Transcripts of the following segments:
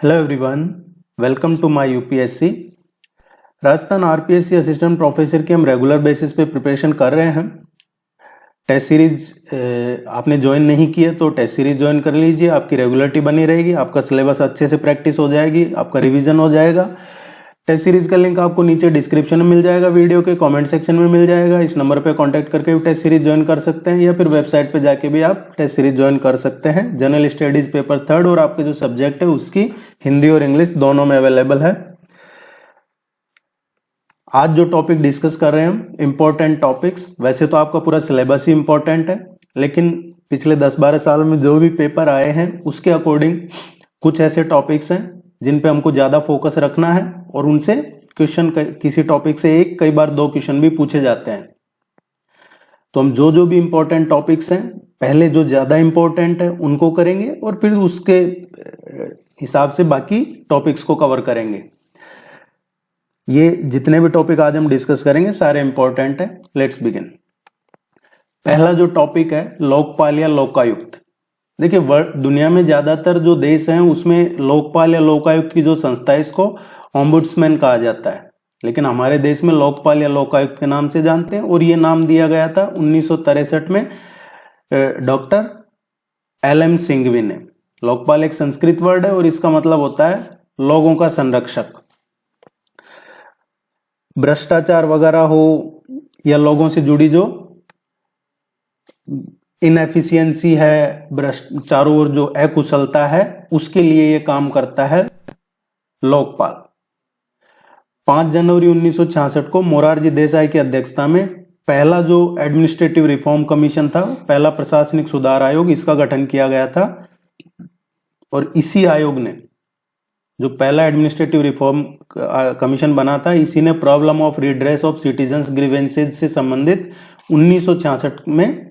Hello everyone, welcome to my UPSC. Rajasthan RPSC assistant professor की हम regular basis पे preparation कर रहे हैं। टेस्ट सीरीज आपने ज्वाइन नहीं किया तो टेस्ट सीरीज ज्वाइन कर लीजिए, आपकी रेगुलरिटी बनी रहेगी, आपका सिलेबस अच्छे से प्रैक्टिस हो जाएगी, आपका रिवीजन हो जाएगा। टेस्ट सीरीज का लिंक आपको नीचे डिस्क्रिप्शन में मिल जाएगा, वीडियो के कमेंट सेक्शन में मिल जाएगा। इस नंबर पे कांटेक्ट करके भी टेस्ट सीरीज ज्वाइन कर सकते हैं या फिर वेबसाइट पे जाके भी आप टेस्ट सीरीज ज्वाइन कर सकते हैं। जनरल स्टडीज पेपर 3 और आपके जो सब्जेक्ट है उसकी हिंदी और इंग्लिश दोनों में अवेलेबल है। आज जो टॉपिक डिस्कस कर रहे हैं हम इंपॉर्टेंट टॉपिक्स, वैसे तो आपका पूरा सिलेबस ही इंपॉर्टेंट है, लेकिन पिछले 10-12 साल में जो भी पेपर आए हैं उसके अकॉर्डिंग कुछ ऐसे टॉपिक्स हैं जिन पे हमको ज्यादा फोकस रखना है और उनसे क्वेश्चन किसी टॉपिक से एक, कई बार 2 क्वेश्चन भी पूछे जाते हैं। तो हम जो भी इंपॉर्टेंट टॉपिक्स हैं पहले जो ज्यादा इंपॉर्टेंट है उनको करेंगे और फिर उसके हिसाब से बाकी टॉपिक्स को कवर करेंगे। ये जितने भी टॉपिक आज हम डिस्कस करेंगे सारे इंपॉर्टेंट है। Let's begin. पहला जो टॉपिक है लोकपाल या लोकायुक्त। देखिए दुनिया में ज्यादातर जो देश हैं उसमें लोकपाल या लोकायुक्त की जो संस्था है इसको ओम्बुड्समैन कहा जाता है, लेकिन हमारे देश में लोकपाल या लोकायुक्त के नाम से जानते हैं और ये नाम दिया गया था 1963 में डॉक्टर LM सिंघवी ने। लोकपाल एक संस्कृत वर्ड है और इसका मतलब होता है लोगों का संरक्षक। भ्रष्टाचार वगैरह हो या लोगों से जुड़ी जो इनएफिशिएंसी है, चारों ओर जो अकुशलता है, उसके लिए ये काम करता है लोकपाल। 5 जनवरी 1966 को मोरारजी देसाई की अध्यक्षता में पहला जो एडमिनिस्ट्रेटिव रिफॉर्म कमीशन था, पहला प्रशासनिक सुधार आयोग, इसका गठन किया गया था। और इसी आयोग ने जो पहला एडमिनिस्ट्रेटिव रिफॉर्म कमीशन बना था, इसी ने problem of redress of citizens grievances से संबंधित 1966 में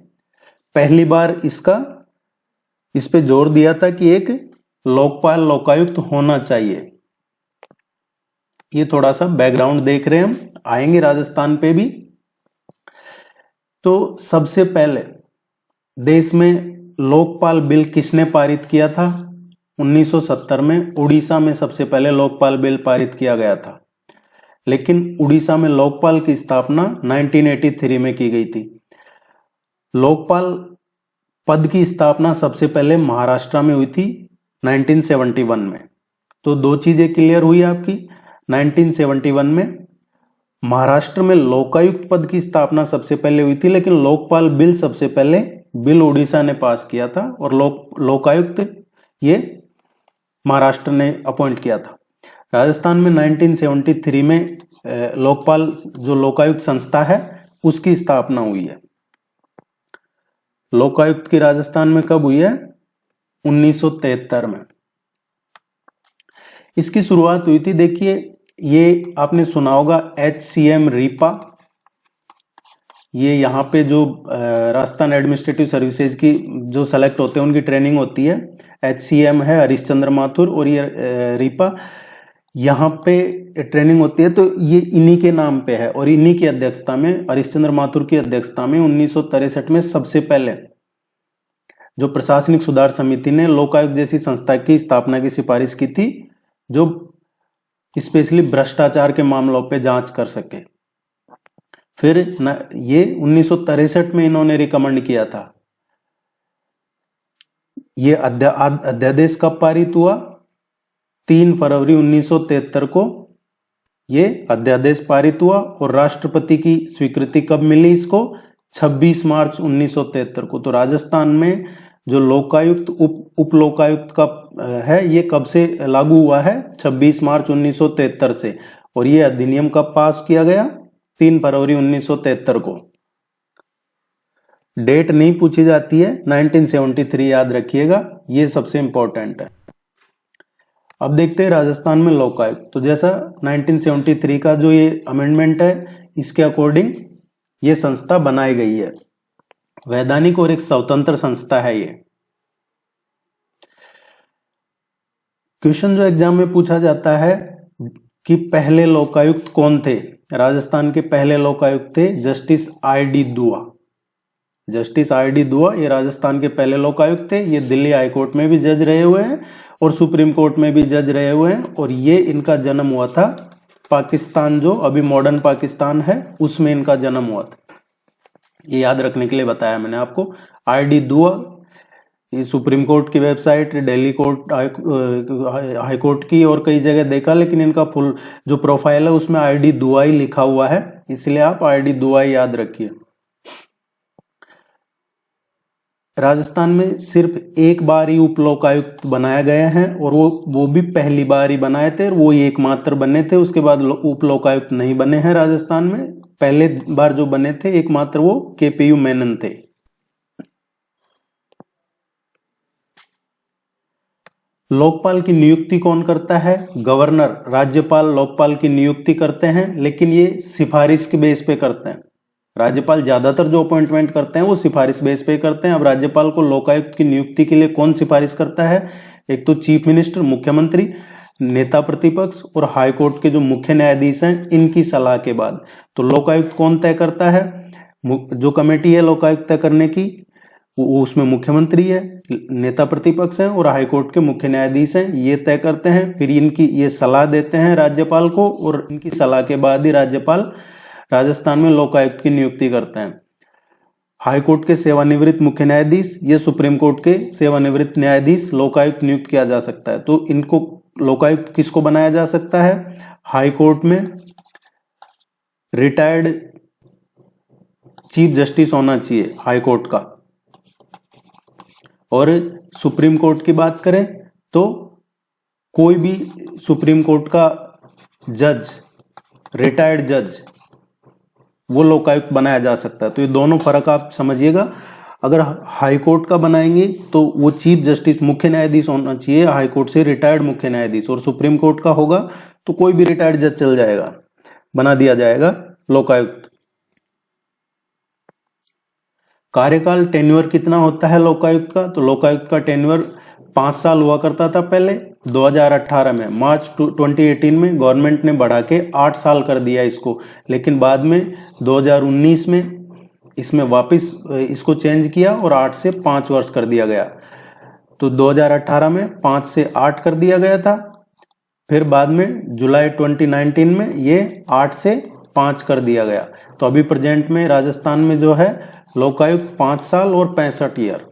पहली बार इस पे जोर दिया था कि एक लोकपाल लोकायुक्त होना चाहिए। ये थोड़ा सा बैकग्राउंड देख रहे हैं हम, आएंगे राजस्थान पे भी। तो सबसे पहले देश में लोकपाल बिल किसने पारित किया था? 1970 में उड़ीसा में सबसे पहले लोकपाल बिल पारित किया गया था, लेकिन उड़ीसा में लोकपाल की स्थापना 1983 में की गई थी। लोकपाल पद की स्थापना सबसे पहले महाराष्ट्र में हुई थी 1971 में। तो 2 चीजें क्लियर हुई आपकी। 1971 में महाराष्ट्र में लोकायुक्त पद की स्थापना सबसे पहले हुई थी, लेकिन लोकपाल बिल सबसे पहले बिल उड़ीसा ने पास किया था और लोकायुक्त ये महाराष्ट्र ने अपॉइंट किया था। राजस्थान में 1973 में लोकपाल जो लोकायुक्त संस्था है उसकी स्थापना हुई है। लोकायुक्त की राजस्थान में कब हुई है? 1973 में। इसकी शुरुआत हुई थी, देखिए ये आपने सुना होगा HCM रीपा। ये यहाँ पे जो राजस्थान एडमिनिस्ट्रेटिव सर्विसेज की जो सेलेक्ट होते हैं उनकी ट्रेनिंग होती है। HCM है हरिश्चंद्र माथुर और ये रीपा यहाँ पे ट्रेनिंग होती है। तो ये इन्हीं के नाम पे है और इन्हीं की अध्यक्षता में, हरिश्चंद्र माथुर की अध्यक्षता में 1963 में सबसे पहले जो प्रशासनिक सुधार समिति ने लोकायुक्त जैसी संस्था की स्थापना की सिफारिश की थी, जो स्पेशली भ्रष्टाचार के मामलों पे जांच कर सके। फिर ये 1963 में इन्होंने रिकमेंड किया था। ये अध्यादेश कब पारित हुआ? 3 फरवरी 1973 को ये अध्यादेश पारित हुआ और राष्ट्रपति की स्वीकृति कब मिली इसको? 26 मार्च 1973 को। तो राजस्थान में जो लोकायुक्त उप लोकायुक्त का है ये कब से लागू हुआ है? 26 मार्च 1973 से। और ये अधिनियम कब पास किया गया? 3 फरवरी 1973 को। डेट नहीं पूछी जाती है, 1973 याद रखिएगा, ये सबसे इंपॉर्टेंट है। अब देखते हैं राजस्थान में लोकायुक्त। तो जैसा 1973 का जो ये अमेंडमेंट है इसके अकॉर्डिंग ये संस्था बनाई गई है। वैधानिक और एक स्वतंत्र संस्था है ये। क्वेश्चन जो एग्जाम में पूछा जाता है कि पहले लोकायुक्त कौन थे? राजस्थान के पहले लोकायुक्त थे जस्टिस ID दुआ। जस्टिस ID दुआ ये राजस्थान के पहले लोकायुक्त थे। ये दिल्ली हाईकोर्ट में भी जज रहे हुए हैं और सुप्रीम कोर्ट में भी जज रहे हुए हैं। और ये इनका जन्म हुआ था पाकिस्तान, जो अभी मॉडर्न पाकिस्तान है, उसमें इनका जन्म हुआ था। ये याद रखने के लिए बताया मैंने आपको। RD दुआ, ये सुप्रीम कोर्ट की website, Delhi court, high court की और कई जगह देखा, लेकिन इनका फुल जो प्रोफाइल है उसमें RD दुआ ही लिखा हुआ है, इसलिए आप RD दुआ ही याद रखिए। राजस्थान में सिर्फ एक बार ही उप लोकायुक्त बनाया गया है, और वो भी पहली बार ही बनाए थे, और वो ही एकमात्र बने थे। उसके बाद उप लोकायुक्त नहीं बने हैं राजस्थान में। पहले बार जो बने थे एकमात्र वो KPU मेनन थे। लोकपाल की नियुक्ति कौन करता है? गवर्नर, राज्यपाल लोकपाल की नियुक्ति करते हैं, लेकिन ये सिफारिश के बेस पे करते हैं। राज्यपाल ज्यादातर जो अपॉइंटमेंट करते हैं वो सिफारिश बेस पे करते हैं। अब राज्यपाल को लोकायुक्त की नियुक्ति के लिए कौन सिफारिश करता है? एक तो चीफ मिनिस्टर, मुख्यमंत्री, नेता प्रतिपक्ष और हाई कोर्ट के जो मुख्य न्यायाधीश हैं, इनकी सलाह के बाद। तो लोकायुक्त कौन तय करता है? जो कमेटी है लोकायुक्त तय करने की, उसमें मुख्यमंत्री है, नेता प्रतिपक्ष हैं और हाई कोर्ट के मुख्य न्यायाधीश हैं, ये तय करते हैं। फिर इनकी ये सलाह देते हैं राज्यपाल को, और इनकी सलाह के बाद ही राज्यपाल राजस्थान में लोकायुक्त की नियुक्ति करते हैं। हाई कोर्ट के सेवानिवृत्त मुख्य न्यायाधीश, ये सुप्रीम कोर्ट के सेवानिवृत्त न्यायाधीश लोकायुक्त नियुक्त किया जा सकता है। तो इनको लोकायुक्त किसको बनाया जा सकता है? हाई कोर्ट में रिटायर्ड चीफ जस्टिस होना चाहिए हाई कोर्ट का। और सुप्रीम कोर्ट की बात करें तो कोई भी सुप्रीम कोर्ट का जज, रिटायर्ड जज, वो लोकायुक्त बनाया जा सकता है। तो ये दोनों फर्क आप समझिएगा। अगर हाई कोर्ट का बनाएंगे तो वो चीफ जस्टिस, मुख्य न्यायाधीश होना चाहिए हाई कोर्ट से रिटायर्ड मुख्य न्यायाधीश, और सुप्रीम कोर्ट का होगा तो कोई भी रिटायर्ड जज चल जाएगा, बना दिया जाएगा लोकायुक्त। कार्यकाल, टेन्योर कितना होता है लोकायुक्त का? तो लोकायुक्त का टेन्योर 5 साल हुआ करता था पहले। 2018 में, मार्च 2018 में गवर्नमेंट ने बढ़ा के 8 साल कर दिया इसको, लेकिन बाद में 2019 में इसमें वापस इसको चेंज किया और 8 से 5 वर्ष कर दिया गया। तो 2018 में 5 से 8 कर दिया गया था, फिर बाद में जुलाई 2019 में ये 8 से 5 कर दिया गया। तो अभी प्रेजेंट में राजस्थान में जो है लोकायुक्त 5 साल और 65 ईयर।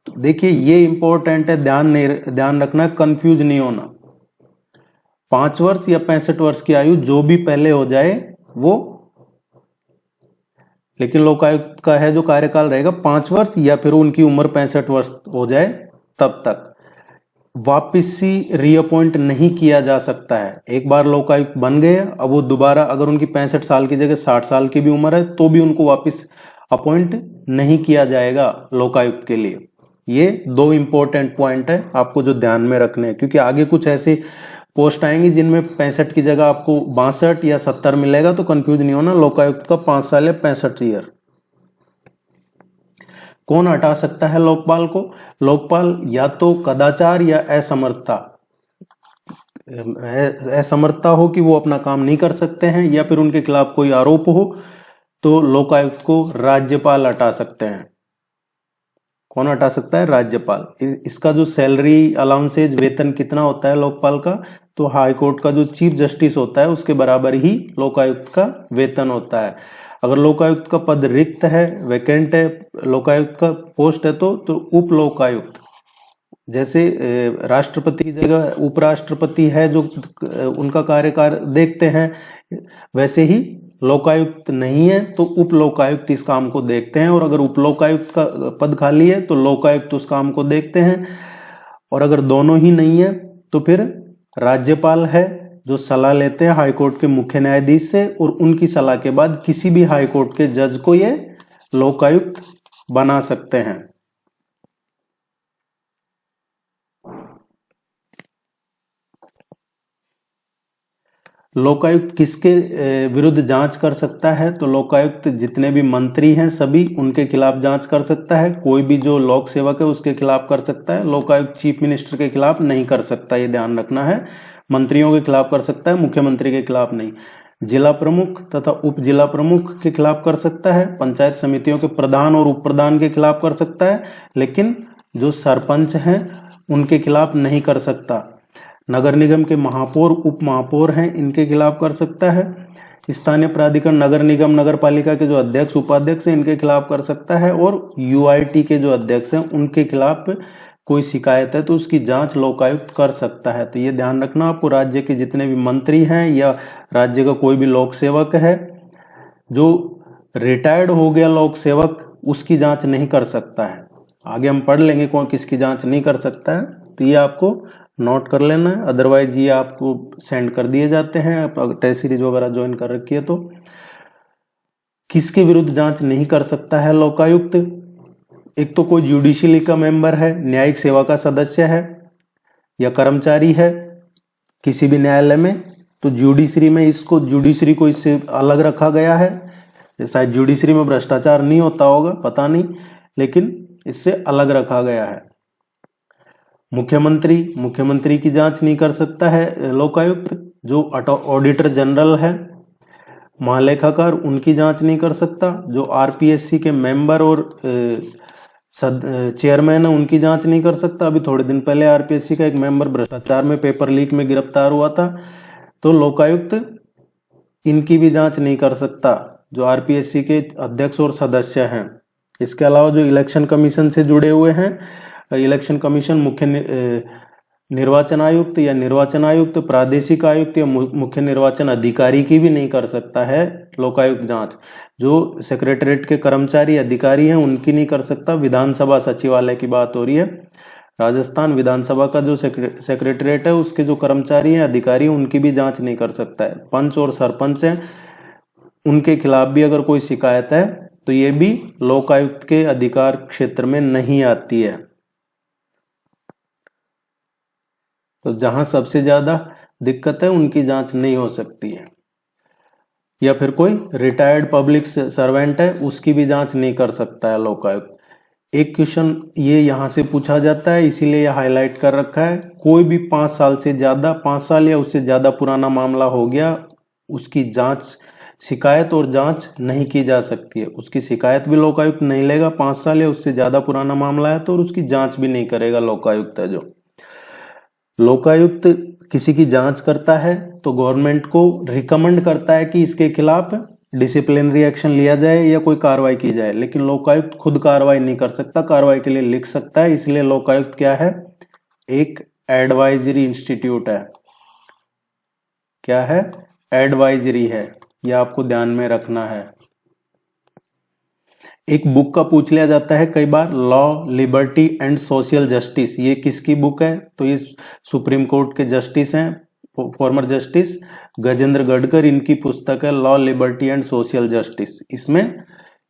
तो देखिए ये इंपॉर्टेंट है, ध्यान रखना, कंफ्यूज नहीं होना। 5 वर्ष या 65 वर्ष की आयु जो भी पहले हो जाए वो, लेकिन लोकायुक्त का है जो कार्यकाल रहेगा 5 वर्ष, या फिर उनकी उम्र 65 वर्ष हो जाए तब तक। वापिस से रीअपॉइंट नहीं किया जा सकता है। एक बार लोकायुक्त बन गए, अब वो दोबारा अगर उनकी 65 साल की जगह 60 साल की भी उम्र है तो भी उनको वापस अपॉइंट नहीं किया जाएगा लोकायुक्त के लिए। ये 2 इंपॉर्टेंट पॉइंट है आपको जो ध्यान में रखने हैं, क्योंकि आगे कुछ ऐसे पोस्ट आएंगी जिनमें 65 की जगह आपको 62 या 70 मिलेगा, तो कंफ्यूज नहीं होना। लोकायुक्त का 5 साल या 65 ईयर। कौन हटा सकता है लोकपाल को? लोकपाल या तो कदाचार या असमर्थता हो कि वो अपना काम नहीं कर सकते हैं, या फिर उनके खिलाफ कोई आरोप हो, तो लोकायुक्त को राज्यपाल हटा सकते हैं। कौन हटा सकता है? राज्यपाल। इसका जो सैलरी अलाउंसेज, वेतन कितना होता है लोकपाल का? तो हाई कोर्ट का जो चीफ जस्टिस होता है उसके बराबर ही लोकायुक्त का वेतन होता है। अगर लोकायुक्त का पद रिक्त है, वैकेंट है, लोकायुक्त का पोस्ट है, तो उप लोकायुक्त, जैसे राष्ट्रपति की जगह उपराष्ट्रपति है जो उनका कार्यकाल देखते हैं, वैसे ही लोकायुक्त नहीं है तो उप लोकायुक्त इस काम को देखते हैं। और अगर उप लोकायुक्त का पद खाली है तो लोकायुक्त उस काम को देखते हैं। और अगर दोनों ही नहीं है तो फिर राज्यपाल है जो सलाह लेते हैं हाई कोर्ट के मुख्य न्यायाधीश से, और उनकी सलाह के बाद किसी भी हाई कोर्ट के जज को ये लोकायुक्त बना सकते हैं। लोकायुक्त किसके विरुद्ध जांच कर सकता है? तो लोकायुक्त जितने भी मंत्री हैं सभी उनके खिलाफ जांच कर सकता है। कोई भी जो लोक सेवक है उसके खिलाफ कर सकता है। लोकायुक्त चीफ मिनिस्टर के खिलाफ नहीं कर सकता, ये ध्यान रखना है। मंत्रियों के खिलाफ कर सकता है, मुख्यमंत्री के खिलाफ नहीं। जिला प्रमुख तथा उप जिला प्रमुख के खिलाफ कर सकता है। पंचायत समितियों के प्रधान और उप प्रधान के खिलाफ कर सकता है। लेकिन जो सरपंच हैं उनके खिलाफ नहीं कर सकता। नगर निगम के महापौर, उप महापौर हैं, इनके खिलाफ कर सकता है। स्थानीय प्राधिकरण, नगर निगम, नगर पालिका के जो अध्यक्ष उपाध्यक्ष हैं, इनके खिलाफ कर सकता है। और यूआईटी के जो अध्यक्ष हैं, उनके खिलाफ कोई शिकायत है तो उसकी जांच लोकायुक्त कर सकता है। तो ये ध्यान रखना, आपको राज्य के जितने भी मंत्री हैं या राज्य का कोई भी लोक सेवक है, जो रिटायर्ड हो गया लोक सेवक, उसकी जांच नहीं कर सकता है। आगे हम पढ़ लेंगे कौन किसकी जांच नहीं कर सकता है, तो ये आपको नोट कर लेना है। अदरवाइज ये आपको सेंड कर दिए जाते हैं, आप टेस्ट सीरीज वगैरह ज्वाइन कर रखी है तो। किसके विरुद्ध जांच नहीं कर सकता है लोकायुक्त? एक तो कोई जुडिशियली का मेंबर है, न्यायिक सेवा का सदस्य है या कर्मचारी है किसी भी न्यायालय में, तो जुडिशरी में इसको, जुडिशरी को इससे अलग रखा गया है। शायद जुडिशरी में भ्रष्टाचार नहीं होता होगा, पता नहीं, लेकिन इससे अलग रखा गया है। मुख्यमंत्री की जांच नहीं कर सकता है लोकायुक्त। जो ऑडिटर जनरल है, महालेखाकार, उनकी जांच नहीं कर सकता। जो आरपीएससी के मेंबर और चेयरमैन है, उनकी जांच नहीं कर सकता। अभी थोड़े दिन पहले आरपीएससी का एक मेंबर भ्रष्टाचार में, पेपर लीक में गिरफ्तार हुआ था, तो लोकायुक्त इनकी भी जांच नहीं कर सकता, जो आरपीएससी के अध्यक्ष और सदस्य हैं। इसके अलावा जो इलेक्शन कमीशन से जुड़े हुए हैं, इलेक्शन कमीशन, मुख्य निर्वाचन आयुक्त या निर्वाचन आयुक्त, प्रादेशिक आयुक्त या मुख्य निर्वाचन अधिकारी की भी नहीं कर सकता है लोकायुक्त जांच। जो सेक्रेटरीट के कर्मचारी अधिकारी हैं, उनकी नहीं कर सकता। विधानसभा सचिवालय की बात हो रही है, राजस्थान विधानसभा का जो सेक्रेटरीट है, उसके जो कर्मचारी हैं, अधिकारी हैं, उनकी भी जांच नहीं कर सकता है। पंच और सरपंच हैं, उनके खिलाफ भी अगर कोई शिकायत है तो ये भी लोकायुक्त के अधिकार क्षेत्र में नहीं आती है। तो जहां सबसे ज्यादा दिक्कत है, उनकी जांच नहीं हो सकती है। या फिर कोई रिटायर्ड पब्लिक सर्वेंट है, उसकी भी जांच नहीं कर सकता है लोकायुक्त। एक क्वेश्चन ये यहां से पूछा जाता है, इसीलिए यह हाईलाइट कर रखा है। कोई भी 5 साल से ज्यादा, 5 साल या उससे ज्यादा पुराना मामला हो गया, उसकी जांच, शिकायत और जांच नहीं की जा सकती है। उसकी शिकायत भी लोकायुक्त नहीं लेगा, 5 साल या उससे ज्यादा पुराना मामला है तो, और उसकी जांच भी नहीं करेगा लोकायुक्त है। जो लोकायुक्त किसी की जांच करता है तो गवर्नमेंट को रिकमेंड करता है कि इसके खिलाफ डिसिप्लिनरी एक्शन लिया जाए या कोई कार्रवाई की जाए, लेकिन लोकायुक्त खुद कार्रवाई नहीं कर सकता, कार्रवाई के लिए लिख सकता है। इसलिए लोकायुक्त क्या है? एक एडवाइजरी इंस्टीट्यूट है। क्या है? एडवाइजरी है। यह आपको ध्यान में रखना है। एक बुक का पूछ लिया जाता है कई बार, law, liberty and social justice. ये किसकी बुक है? तो ये सुप्रीम कोर्ट के जस्टिस हैं, फॉर्मर जस्टिस गजेंद्र गडकर, इनकी पुस्तक है law, liberty and social justice. इसमें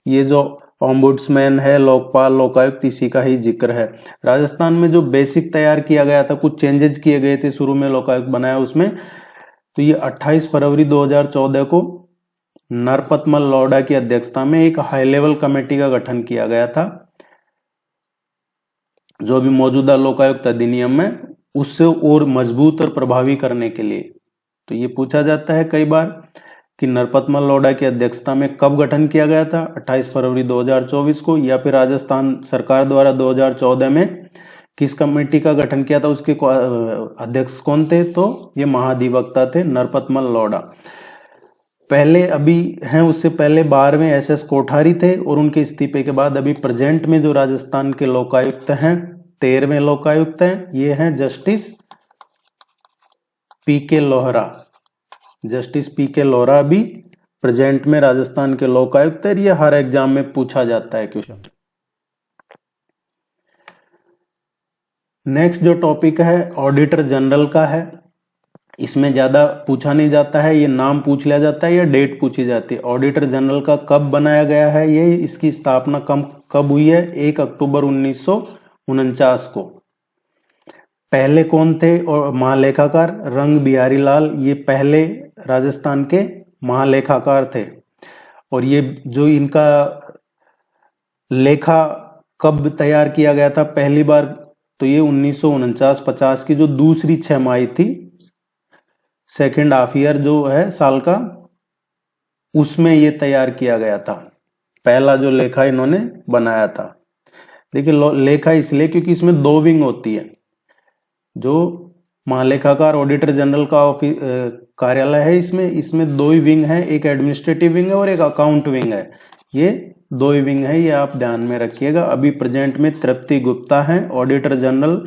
ये जो ओम्बुड्समैन है, लोकपाल, लोकायुक्त, इसी का ही जिक्र है। राजस्थान में जो बेसिक तैयार किया गया था, कुछ चेंजेस किए गए थे, शुरू में लोकायुक्त बनाया उसमें, तो ये 28 फरवरी 2014 को नरपतमल लौडा की अध्यक्षता में एक हाई लेवल कमेटी का गठन किया गया था, जो भी मौजूदा लोकायुक्त अधिनियम में उससे और मजबूत और प्रभावी करने के लिए। तो ये पूछा जाता है कई बार कि नरपतमल लौडा की अध्यक्षता में कब गठन किया गया था? 28 फरवरी 2024 को। या फिर राजस्थान सरकार द्वारा 2014 में किस कमेटी का गठन किया था, उसके अध्यक्ष कौन थे? तो ये महाधिवक्ता थे नरपतमल लौडा। पहले अभी हैं, उससे पहले 12वें एसएस कोठारी थे, और उनके इस्तीफे के बाद अभी प्रेजेंट में जो राजस्थान के लोकायुक्त हैं, 13वें लोकायुक्त हैं, ये हैं जस्टिस पीके लोहरा। जस्टिस पीके लोहरा भी प्रेजेंट में राजस्थान के लोकायुक्त है। ये हर एग्जाम में पूछा जाता है क्वेश्चन। नेक्स्ट जो टॉपिक है ऑडिटर जनरल का है। इसमें ज्यादा पूछा नहीं जाता है, ये नाम पूछ लिया जाता है या डेट पूछी जाती है। ऑडिटर जनरल का कब बनाया गया है, ये इसकी स्थापना कब हुई है? 1 अक्टूबर 1949 को। पहले कौन थे? और महालेखाकार रंग बिहारी लाल, ये पहले राजस्थान के महालेखाकार थे। और ये जो इनका लेखा कब तैयार किया गया था पहली बार, तो ये 1949-50 की जो दूसरी छमाही थी, सेकेंड हाफ ईयर जो है साल का, उसमें ये तैयार किया गया था। पहला जो लेखा इन्होंने बनाया था। देखिए लेखा इसलिए क्योंकि इसमें 2 विंग होती है। जो महालेखाकार ऑडिटर जनरल का ऑफिस कार्यालय है, इसमें दो ही विंग है, एक एडमिनिस्ट्रेटिव विंग है और एक अकाउंट विंग है। ये दो ही विंग है, ये आप ध्यान में रखिएगा। अभी प्रेजेंट में तृप्ति गुप्ता है ऑडिटर जनरल,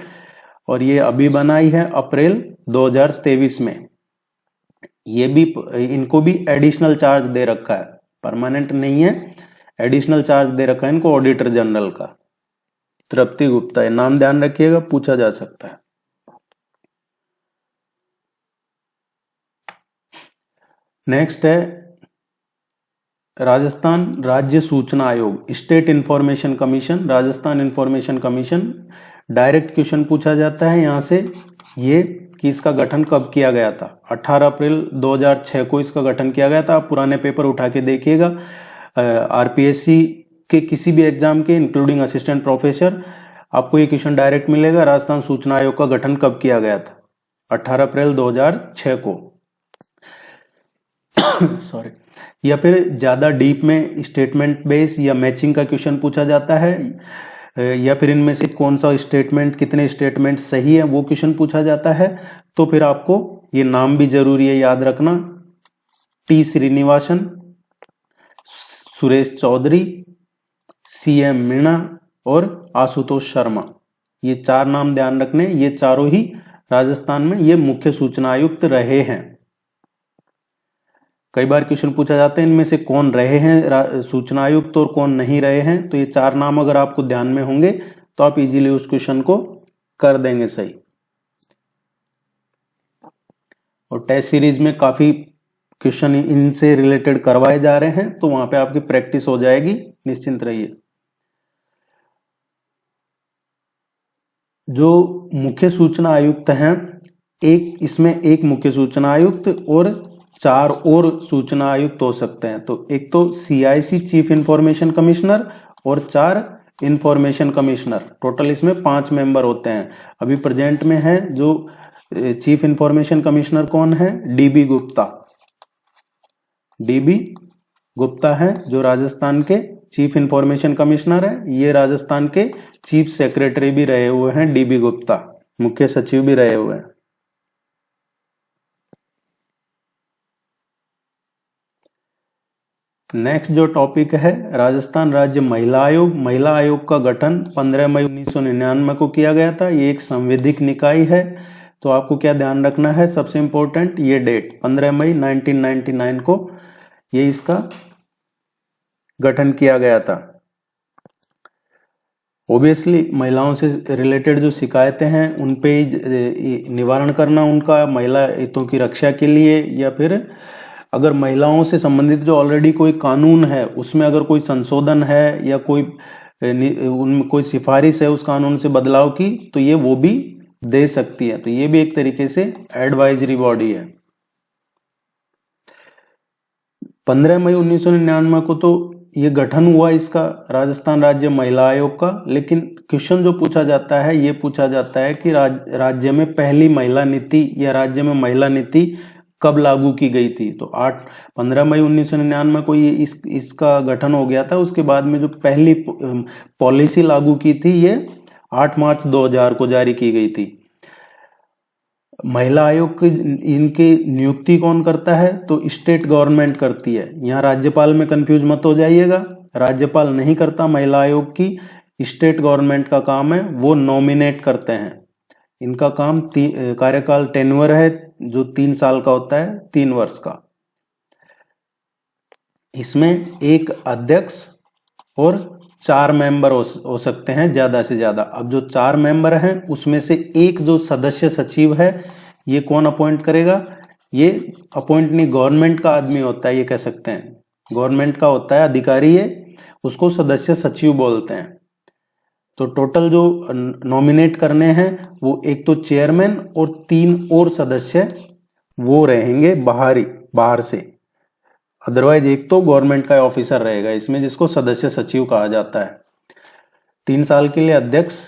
और ये अभी बनाई है अप्रैल 2023 में। ये भी, इनको भी एडिशनल चार्ज दे रखा है, परमानेंट नहीं है, एडिशनल चार्ज दे रखा है इनको ऑडिटर जनरल का। तृप्ति गुप्ता, ये नाम ध्यान रखिएगा, पूछा जा सकता है। नेक्स्ट है राजस्थान राज्य सूचना आयोग, state information commission, Rajasthan information commission. Direct question पूछा जाता है यहां से, ये कि इसका गठन कब किया गया था। 18 अप्रैल 2006 को इसका गठन किया गया था। आप पुराने पेपर उठा के देखिएगा, आरपीएससी के किसी भी एग्जाम के इंक्लूडिंग असिस्टेंट प्रोफेसर, आपको ये क्वेश्चन डायरेक्ट मिलेगा। राजस्थान सूचना आयोग का गठन कब किया गया था, 18 अप्रैल 2006 को। सॉरी। या फिर ज्यादा डीप में स्टेटमेंट बेस या मैचिंग का क्वेश्चन पूछा जाता है, या फिर इनमें से कौन सा स्टेटमेंट, कितने स्टेटमेंट सही है, वो क्वेश्चन पूछा जाता है। तो फिर आपको ये नाम भी जरूरी है याद रखना, टी श्रीनिवासन, सुरेश चौधरी, सीएम मीणा और आशुतोष शर्मा। ये चार नाम ध्यान रखने, ये चारों ही राजस्थान में ये मुख्य सूचना आयुक्त रहे हैं। कई बार क्वेश्चन पूछा जाता है इनमें से कौन रहे हैं सूचना आयुक्त और कौन नहीं रहे हैं, तो ये चार नाम अगर आपको ध्यान में होंगे तो आप इजीली उस क्वेश्चन को कर देंगे सही। और टेस्ट सीरीज में काफी क्वेश्चन इनसे रिलेटेड करवाए जा रहे हैं, तो वहां पे आपकी प्रैक्टिस हो जाएगी, निश्चिंत रहिए। जो मुख्य सूचना आयुक्त हैं, इसमें एक मुख्य सूचना आयुक्त और 4 और सूचना आयुक्त हो सकते हैं। तो एक तो सीआईसी चीफ इंफॉर्मेशन कमिश्नर और 4 इंफॉर्मेशन कमिश्नर, टोटल इसमें 5 मेंबर होते हैं। अभी प्रेजेंट में है जो चीफ इंफॉर्मेशन कमिश्नर कौन है, डीबी गुप्ता। डीबी गुप्ता है जो राजस्थान के चीफ इंफॉर्मेशन कमिश्नर है। ये राजस्थान के चीफ सेक्रेटरी भी रहे हुए हैं, डीबी गुप्ता मुख्य सचिव भी रहे हुए हैं। नेक्स्ट जो टॉपिक है राजस्थान राज्य महिला आयोग। महिला आयोग का गठन 15 मई 1999 को किया गया था। ये एक संवैधानिक निकाय है, तो आपको क्या ध्यान रखना है, सबसे इंपॉर्टेंट ये डेट 15 मई 1999 को ये इसका गठन किया गया था। ऑब्वियसली महिलाओं से रिलेटेड जो शिकायतें हैं उन पे निवारण करना उनका, महिला हितों की रक्षा के लिए, या फिर अगर महिलाओं से संबंधित जो ऑलरेडी कोई कानून है उसमें अगर कोई संशोधन है या उनमें कोई सिफारिश है उस कानून से बदलाव की, तो ये वो भी दे सकती है। तो ये भी एक तरीके से एडवाइजरी बॉडी है। 15 मई 1999 को तो ये गठन हुआ इसका राजस्थान राज्य महिला आयोग का। लेकिन क्वेश्चन जो पूछा जाता है, ये पूछा जाता है कि राज्य में पहली महिला नीति या राज्य में महिला नीति कब लागू की गई थी। तो 15 मई 1999 को ये इसका गठन हो गया था। उसके बाद में जो पहली पॉलिसी लागू की थी ये 8 मार्च 2000 को जारी की गई थी। महिला आयोग की इनकी नियुक्ति कौन करता है, तो स्टेट गवर्नमेंट करती है। यहाँ राज्यपाल में कंफ्यूज मत हो जाइएगा, राज्यपाल नहीं करता महिला आयोग की, स्टेट गवर्नमेंट का काम है, वो नॉमिनेट करते हैं। इनका काम कार्यकाल टेन्योर है जो 3 साल का होता है, 3 वर्ष का। इसमें एक अध्यक्ष और 4 मेंबर हो सकते हैं ज्यादा से ज्यादा। अब जो 4 मेंबर हैं उसमें से एक जो सदस्य सचिव है ये कौन अपॉइंट करेगा, ये अपॉइंट नहीं, गवर्नमेंट का आदमी होता है, ये कह सकते हैं गवर्नमेंट का होता है अधिकारी, ये उसको सदस्य सचिव बोलते हैं। तो टोटल जो नॉमिनेट करने हैं वो एक तो चेयरमैन और 3 और सदस्य वो रहेंगे बाहर से। अदरवाइज एक तो गवर्नमेंट का ऑफिसर रहेगा इसमें जिसको सदस्य सचिव कहा जाता है। 3 साल के लिए अध्यक्ष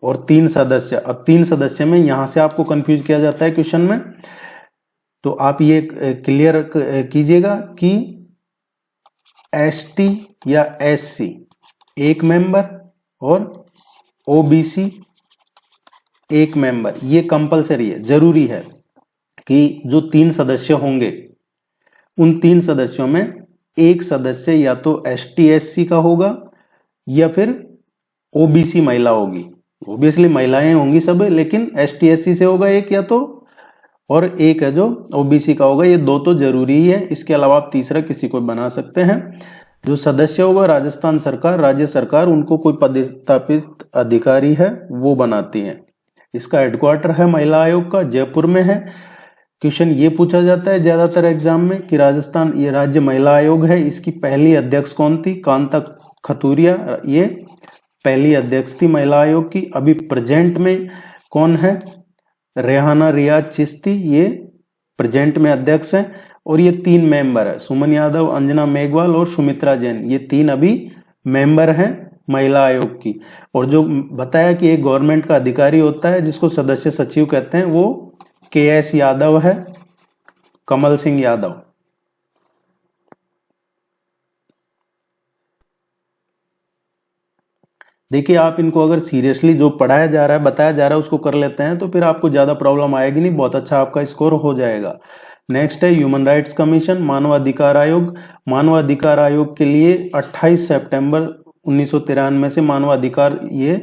और 3 सदस्य। अब 3 सदस्य में यहां से आपको कंफ्यूज किया जाता है क्वेश्चन में, तो आप ये क्लियर कीजिएगा कि एसटी या एससी 1 मेंबर और ओबीसी एक मेंबर, ये कंपलसरी है, जरूरी है कि जो 3 सदस्य होंगे उन 3 सदस्यों में एक सदस्य या तो ST SC का होगा या फिर OBC महिला होगी। ऑब्वियसली महिलाएं होंगी सब, लेकिन ST SC से होगा एक या तो, और एक है जो OBC का होगा। ये 2 तो जरूरी ही है, इसके अलावा आप तीसरा किसी को बना सकते हैं। जो सदस्य होगा राजस्थान सरकार, राज्य सरकार उनको कोई पदस्थापित अधिकारी है वो बनाती है। इसका हेडक्वार्टर है महिला आयोग का, जयपुर में है। क्वेश्चन ये पूछा जाता है ज्यादातर एग्जाम में कि राजस्थान ये राज्य महिला आयोग है, इसकी पहली अध्यक्ष कौन थी? कांता खतूरिया, ये पहली अध्यक्ष थी महिला आयोग की। अभी प्रेजेंट में कौन है? रेहाना रियाज चिश्ती, ये प्रेजेंट में अध्यक्ष हैं। और ये 3 मेंबर है, सुमन यादव, अंजना मेघवाल और सुमित्रा जैन, ये 3 अभी मेंबर हैं महिला आयोग की। और जो बताया कि एक गवर्नमेंट का अधिकारी होता है जिसको सदस्य सचिव कहते हैं, वो KS यादव है, कमल सिंह यादव। देखिए, आप इनको अगर सीरियसली जो पढ़ाया जा रहा है, बताया जा रहा है, उसको कर लेते हैं तो फिर आपको ज्यादा प्रॉब्लम आएगी नहीं, बहुत अच्छा आपका स्कोर हो जाएगा। नेक्स्ट है ह्यूमन राइट्स कमीशन, मानवाधिकार आयोग। मानवाधिकार आयोग के लिए 28 सितंबर 1993 से मानवाधिकार ये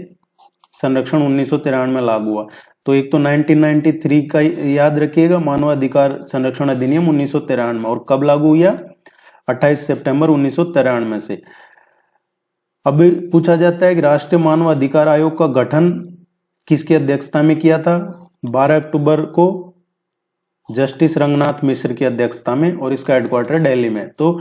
संरक्षण 1993 में लागू हुआ। तो एक तो 1993 का याद रखिएगा, मानवाधिकार संरक्षण अधिनियम 1993 में, और कब लागू हुआ? 28 सितंबर 1993 से। अब पूछा जाता है कि राष्ट्रीय मानवाधिकार आयोग का गठन किसकी अध्यक्षता में किया था? 12 अक्टूबर को जस्टिस रंगनाथ मिश्र की अध्यक्षता में, और इसका हेडक्वार्टर दिल्ली में। तो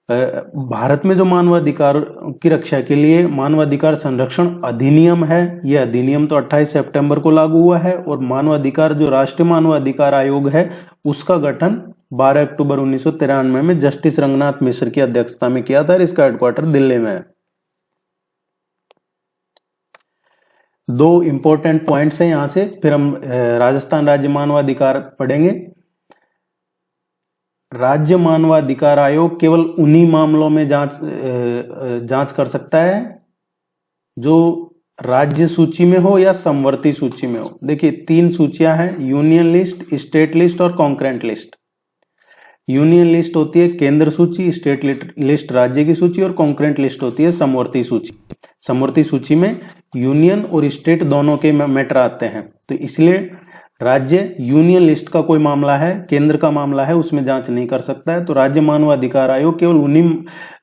भारत में जो मानवाधिकार की रक्षा के लिए मानवाधिकार संरक्षण अधिनियम है, यह अधिनियम तो 28 सितंबर को लागू हुआ है, और मानवाधिकार जो राष्ट्रीय मानवाधिकार आयोग है उसका गठन 12 अक्टूबर 1993 में जस्टिस रंगनाथ मिश्र की अध्यक्षता में किया था, और इसका हेडक्वार्टर दिल्ली में है। 2 इंपॉर्टेंट पॉइंट्स हैं यहां से, फिर हम राजस्थान राज्य मानवाधिकार पढ़ेंगे। राज्य मानवाधिकार आयोग केवल उन्हीं मामलों में जांच कर सकता है जो राज्य सूची में हो या समवर्ती सूची में हो। देखिए 3 सूचियां हैं, यूनियन लिस्ट, स्टेट लिस्ट और कॉन्करेंट लिस्ट। यूनियन लिस्ट होती है केंद्र सूची, स्टेट लिस्ट राज्य की सूची, और कॉन्करेंट लिस्ट होती है समवर्ती सूची। समवर्ती सूची में यूनियन और स्टेट दोनों के मैटर आते हैं, तो इसलिए राज्य यूनियन लिस्ट का कोई मामला है, केंद्र का मामला है, उसमें जांच नहीं कर सकता है। तो राज्य मानवाधिकार आयोग केवल उन्हीं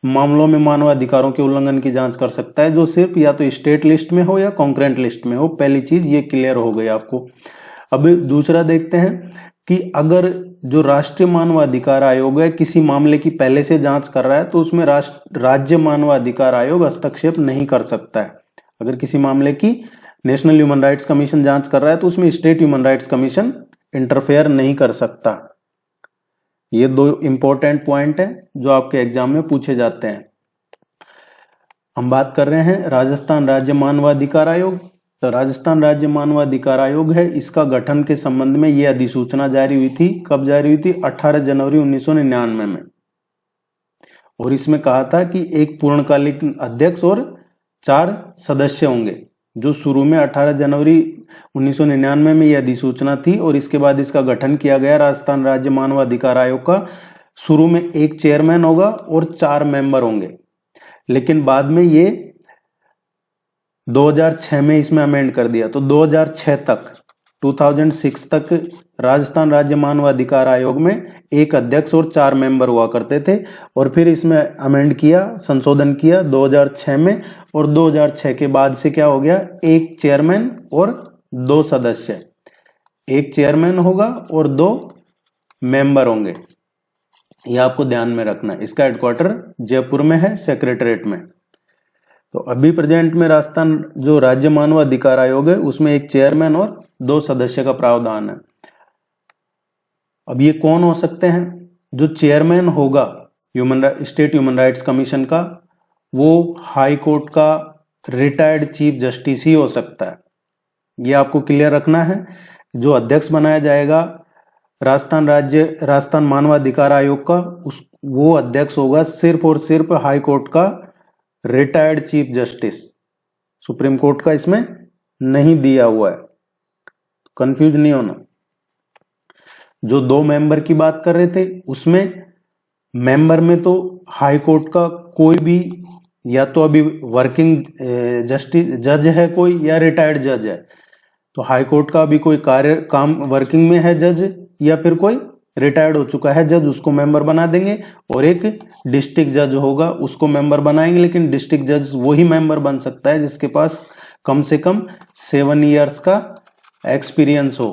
मामलों में मानवाधिकारों के उल्लंघन की जांच कर सकता है जो सिर्फ या तो स्टेट लिस्ट में हो या कॉन्करेंट लिस्ट में हो। पहली चीज ये क्लियर हो गई आपको। अब दूसरा देखते हैं कि अगर जो राष्ट्रीय मानवाधिकार आयोग है किसी मामले की पहले से जांच कर रहा है तो उसमें राज्य मानवाधिकार आयोग हस्तक्षेप नहीं कर सकता है। अगर किसी मामले की नेशनल ह्यूमन राइट्स कमीशन जांच कर रहा है तो उसमें state human rights commission interfere नहीं कर सकता। ये 2 इंपॉर्टेंट पॉइंट है जो आपके एग्जाम में पूछे जाते हैं। हम बात कर रहे हैं राजस्थान राज्य मानवाधिकार आयोग। तो राजस्थान राज्य मानवाधिकार आयोग है, इसका गठन के संबंध में यह अधिसूचना जारी हुई थी। कब जारी हुई थी? 18 जनवरी 1999 में। और इसमें कहा था कि एक पूर्णकालिक अध्यक्ष और 4 सदस्य होंगे। जो शुरू में 18 जनवरी 1999 में यह अधिसूचना थी, और इसके बाद इसका गठन किया गया राजस्थान राज्य मानवाधिकार आयोग का। शुरू में एक चेयरमैन होगा और 4 मेंबर होंगे, लेकिन बाद में ये 2006 में इसमें अमेंड कर दिया। तो 2006 तक 2006 तक राजस्थान राज्य मानवाधिकार आयोग में एक अध्यक्ष और 4 मेंबर हुआ करते थे, और फिर इसमें अमेंड किया, संशोधन किया 2006 में, और 2006 के बाद से क्या हो गया? एक चेयरमैन और 2 सदस्य। एक चेयरमैन होगा और 2 मेंबर होंगे, ये आपको ध्यान में रखना है। इसका हेडक्वार्टर जयपुर में है, सेक्रेटरीट में। तो अभी प्रेजेंट में राजस्थान जो राज्य मानवाधिकार आयोग है उसमें एक चेयरमैन और 2 सदस्य का प्रावधान है। अब ये कौन हो सकते हैं? जो चेयरमैन होगा स्टेट ह्यूमन राइट्स कमीशन का, वो हाई कोर्ट का रिटायर्ड चीफ जस्टिस ही हो सकता है। ये आपको क्लियर रखना है। जो अध्यक्ष बनाया जाएगा राजस्थान मानवाधिकार आयोग का, वो अध्यक्ष होगा सिर्फ और सिर्फ हाई कोर्ट का retired chief justice. Supreme court का इसमें नहीं दिया हुआ है। कंफ्यूज नहीं होना। जो 2 मेंबर की बात कर रहे थे उसमें मेंबर में तो हाई कोर्ट का कोई भी या तो अभी वर्किंग जज है कोई या रिटायर्ड जज है। तो हाई कोर्ट का अभी कोई काम वर्किंग में है जज, या फिर कोई रिटायर्ड हो चुका है जज, उसको मेंबर बना देंगे। और एक डिस्ट्रिक्ट जज होगा उसको मेंबर बनाएंगे, लेकिन डिस्ट्रिक्ट जज वही मेंबर बन सकता है जिसके पास कम से कम 7 इयर्स का एक्सपीरियंस हो।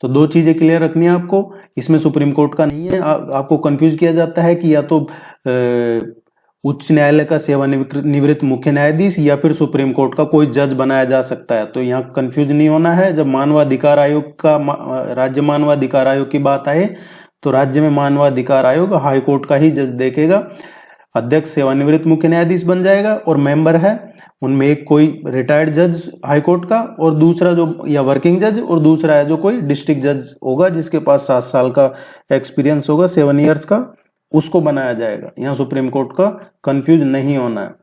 तो 2 चीजें क्लियर रखनी है आपको। इसमें सुप्रीम कोर्ट का नहीं है। आपको कंफ्यूज किया जाता है कि या तो उच्च न्यायालय का सेवानिवृत्त मुख्य न्यायाधीश या फिर सुप्रीम कोर्ट का कोई जज बनाया जा सकता है। तो यहाँ कंफ्यूज नहीं होना है। जब मानवाधिकार आयोग का राज्य मानवाधिकार आयोग की बात आए तो राज्य में मानवाधिकार आयोग हाई कोर्ट का ही जज देखेगा। अध्यक्ष सेवानिवृत्त मुख्य न्यायाधीश बन जाएगा और मेंबर है उनमें एक कोई रिटायर्ड जज हाई कोर्ट का और दूसरा जो या वर्किंग जज, और दूसरा है जो कोई डिस्ट्रिक्ट जज होगा जिसके पास 7 साल का एक्सपीरियंस होगा, 7 इयर्स का, उसको बनाया जाएगा। यहां सुप्रीम कोर्ट का कंफ्यूज नहीं होना है।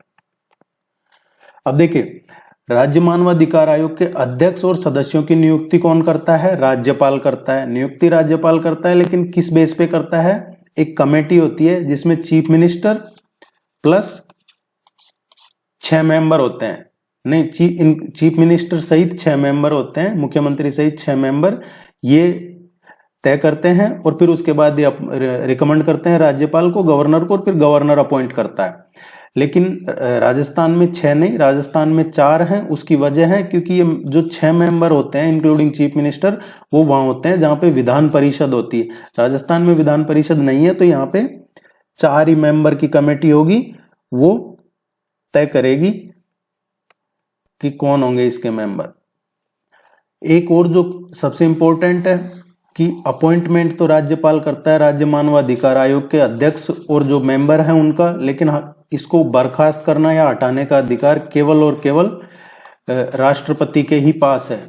अब देखिए, राज्य मानवाधिकार आयोग के अध्यक्ष और सदस्यों की नियुक्ति कौन करता है? राज्यपाल करता है। नियुक्ति राज्यपाल करता है, लेकिन किस बेस पे करता है? एक कमेटी होती है जिसमें चीफ मिनिस्टर प्लस 6 मेंबर होते हैं। नहीं, चीफ मिनिस्टर सहित 6 मेंबर होते हैं, मुख्यमंत्री सहित 6 मेंबर ये तय करते हैं और फिर उसके बाद ये रिकमेंड करते हैं राज्यपाल को, गवर्नर को, और फिर गवर्नर अपॉइंट करता है। लेकिन राजस्थान में 6 नहीं, राजस्थान में 4 हैं। उसकी वजह है क्योंकि ये जो 6 मेंबर होते हैं इंक्लूडिंग चीफ मिनिस्टर, वो वहां होते हैं जहां पे विधान परिषद होती है। राजस्थान में विधान परिषद नहीं है, तो यहाँ पे 4 ही मेंबर की कमेटी होगी, वो तय करेगी कि कौन होंगे इसके मेंबर। एक और जो सबसे इंपॉर्टेंट है कि अपॉइंटमेंट तो राज्यपाल करता है राज्य मानवाधिकार आयोग के अध्यक्ष और जो मेंबर हैं उनका, लेकिन इसको बर्खास्त करना या हटाने का अधिकार केवल और केवल राष्ट्रपति के ही पास है।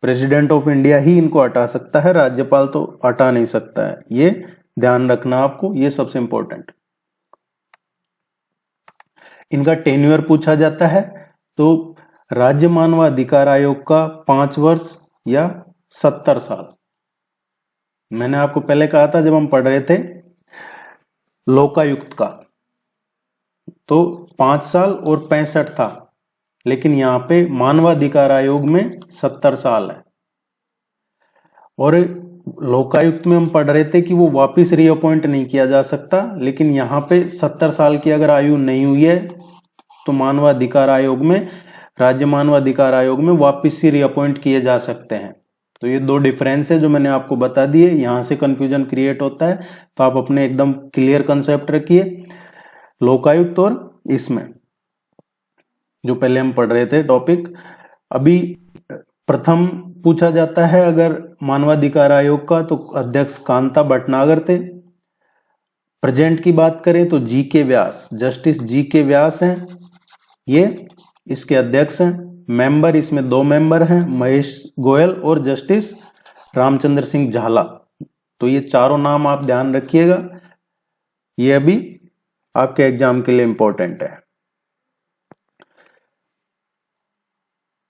प्रेसिडेंट ऑफ इंडिया ही इनको हटा सकता है, राज्यपाल तो हटा नहीं सकता है। ये ध्यान रखना आपको, ये सबसे इंपॉर्टेंट। इनका टेन्योर पूछा जाता है तो राज्य मानवाधिकार आयोग का 5 वर्ष या 70 साल। मैंने आपको पहले कहा था जब हम पढ़ रहे थे लोकायुक्त का, तो 5 साल और 65 था, लेकिन यहां पे मानवाधिकार आयोग में 70 साल है। और लोकायुक्त में हम पढ़ रहे थे कि वो वापिस रीअपॉइंट नहीं किया जा सकता, लेकिन यहाँ पे 70 साल की अगर आयु नहीं हुई है तो मानवाधिकार आयोग में, राज्य मानवाधिकार आयोग में वापिस से रीअपॉइंट किए जा सकते हैं। तो ये 2 डिफरेंस है जो मैंने आपको बता दिए। यहां से कंफ्यूजन क्रिएट होता है, तो आप अपने एकदम क्लियर कंसेप्ट रखिए लोकायुक्त और इसमें जो पहले हम पढ़ रहे थे टॉपिक। अभी प्रथम पूछा जाता है अगर मानवाधिकार आयोग का, तो अध्यक्ष कांता भटनागर थे। प्रेजेंट की बात करें तो जी के व्यास, जस्टिस जी के व्यास हैं, ये इसके अध्यक्ष हैं। मेंबर इसमें 2 मेंबर हैं, महेश गोयल और जस्टिस रामचंद्र सिंह झाला। तो ये चारों नाम आप ध्यान रखिएगा, ये अभी आपके एग्जाम के लिए इंपॉर्टेंट है।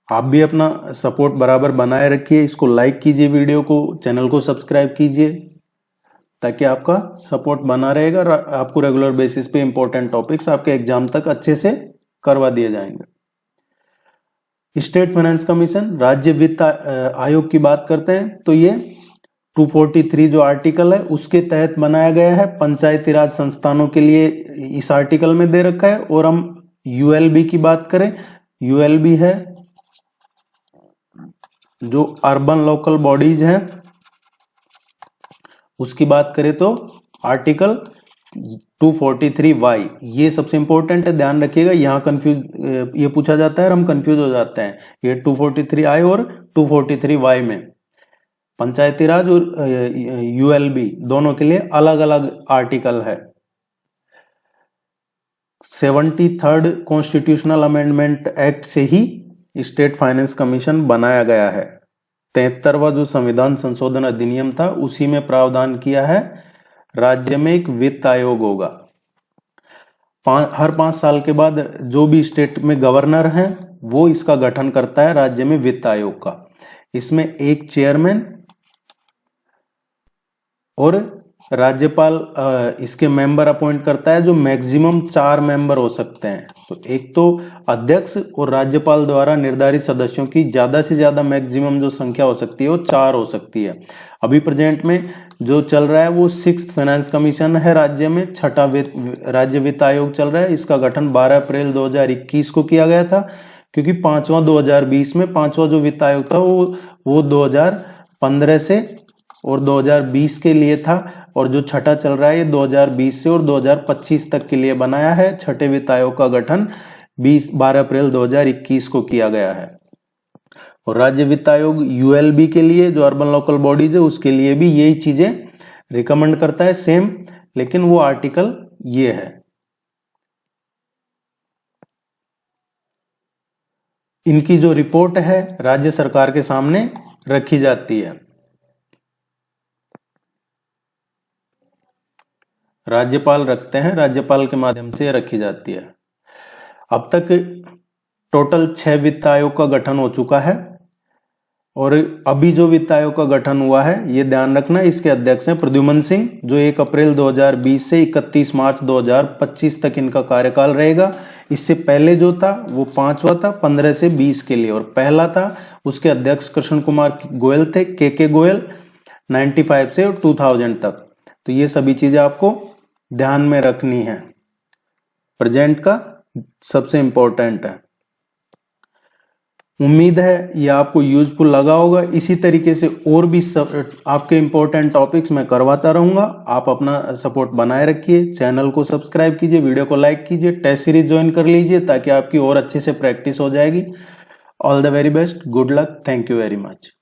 आप भी अपना सपोर्ट बराबर बनाए रखिए, इसको लाइक कीजिए, वीडियो को, चैनल को सब्सक्राइब कीजिए, ताकि आपका सपोर्ट बना रहेगा और आपको रेगुलर बेसिस पे इंपॉर्टेंट टॉपिक्स आपके एग्जाम तक अच्छे से करवा दिए जाएंगे। स्टेट फाइनेंस कमीशन, राज्य वित्त आयोग की बात करते हैं तो ये 243 जो आर्टिकल है उसके तहत बनाया गया है। पंचायती राज संस्थानों के लिए इस आर्टिकल में दे रखा है। और हम यूएलबी की बात करें, यूएलबी है जो अर्बन लोकल बॉडीज हैं, उसकी बात करें तो आर्टिकल 243Y, ये सबसे इंपॉर्टेंट है, ध्यान रखिएगा। यहां कंफ्यूज ये पूछा जाता है और हम कंफ्यूज हो जाते हैं। ये 243I और 243Y में पंचायती राज और यूएलबी दोनों के लिए अलग अलग आर्टिकल है। 73rd कॉन्स्टिट्यूशनल अमेंडमेंट एक्ट से ही स्टेट फाइनेंस कमीशन बनाया गया है। 73वां जो संविधान संशोधन अधिनियम था उसी में प्रावधान किया है राज्य में एक वित्त आयोग होगा। हर 5 साल के बाद जो भी स्टेट में गवर्नर हैं वो इसका गठन करता है राज्य में वित्त आयोग का। इसमें एक चेयरमैन और राज्यपाल इसके मेंबर अपॉइंट करता है, जो मैक्सिमम 4 मेंबर हो सकते हैं। तो एक तो अध्यक्ष और राज्यपाल द्वारा निर्धारित सदस्यों की ज्यादा से ज्यादा मैक्सिमम जो संख्या हो सकती है वो 4 हो सकती है। अभी प्रेजेंट में जो चल रहा है वो 6th फाइनेंस कमीशन है राज्य में, 6ठा राज्य वित्त आयोग चल रहा है। इसका गठन 12 अप्रैल 2021 को किया गया था, क्योंकि 5वां 2020 में 5वां जो वित्त आयोग था वो 2015 से और 2020 के लिए था, और जो छठा चल रहा है ये 2020 से और 2025 तक के लिए बनाया है। छठे वित्त आयोग का गठन 12 अप्रैल 2021 को किया गया है। और राज्य वित्त आयोग यूएलबी के लिए, जो अर्बन लोकल बॉडीज है, उसके लिए भी यही चीजें रिकमेंड करता है सेम, लेकिन वो आर्टिकल ये है। इनकी जो रिपोर्ट है राज्य सरकार के सामने रखी जाती है। राज्यपाल रखते हैं, राज्यपाल के माध्यम से रखी जाती है। अब तक टोटल 6 वित्त आयोग का गठन हो चुका है, और अभी जो वित्त आयोग का गठन हुआ है ये ध्यान रखना, इसके अध्यक्ष हैं प्रद्युमन सिंह, जो 1 अप्रैल 2020 से 31 मार्च 2025 तक इनका कार्यकाल रहेगा। इससे पहले जो था वो 5वां था, 15 से 20 के लिए, और पहला था उसके अध्यक्ष कृष्ण कुमार गोयल थे, के गोयल, 95 से 2000 तक। तो ये सभी चीजें आपको ध्यान में रखनी है, प्रेजेंट का सबसे इंपॉर्टेंट है। उम्मीद है ये आपको यूजफुल लगा होगा। इसी तरीके से और भी आपके इंपॉर्टेंट टॉपिक्स मैं करवाता रहूंगा। आप अपना सपोर्ट बनाए रखिए, चैनल को सब्सक्राइब कीजिए, वीडियो को लाइक कीजिए, टेस्ट सीरीज ज्वाइन कर लीजिए ताकि आपकी और अच्छे से प्रैक्टिस हो जाएगी। All the very best, good luck, thank you very much.